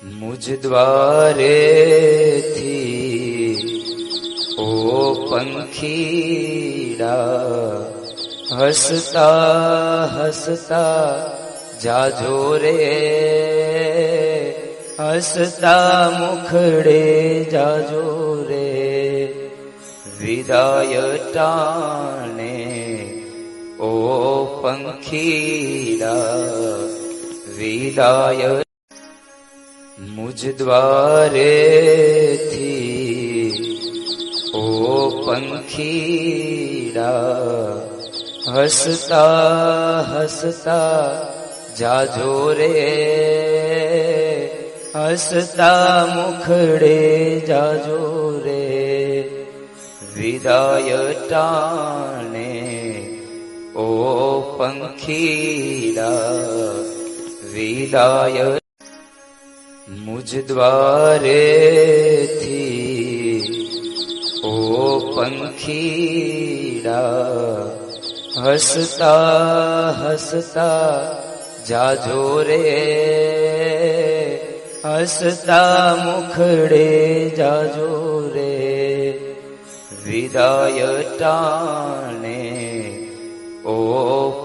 મુજ દ્વારેથી ઓ પંખીડા હસતા હસતા જાજો રે, હસતા મુખડે જાજો રે, વિદાય ટાણે ઓ પંખીડા વિદાય. મુજ દ્વારેથી ઓ પંખીડા હસતા હસતા જાજો રે, હસતા મુખડે જાજો રે, વિદાય ટાણે ઓ પંખીડા વિદાય. મુજ દ્વારેથી ઓ પંખીડા હસતા હસતા જાજો રે, હસતા મુખડે જાજો રે, વિદાય ટાણે ઓ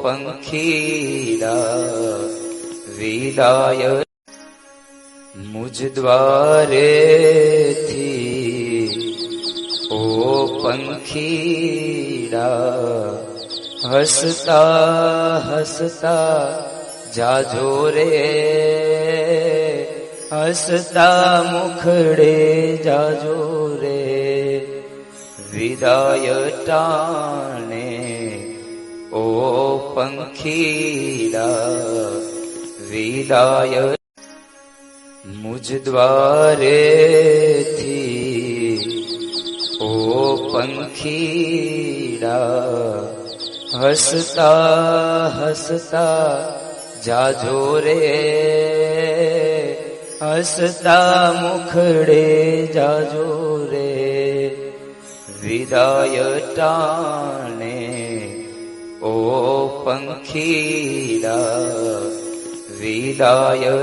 પંખીડા વિદાય. મુજ દ્વારેથી ઓ પંખીડા હસતા હસતા જાજો રે, હસતા મુખડે જાજો રે, વિદાય ટાણે ઓ પંખીડા વિદાય. મુજ દ્વારેથી ઓ પંખીડા હસતા હસતા જાજો રે, હસતા મુખડે જાજો રે, વિદાય ટાણે ઓ પંખીડા વિદાય.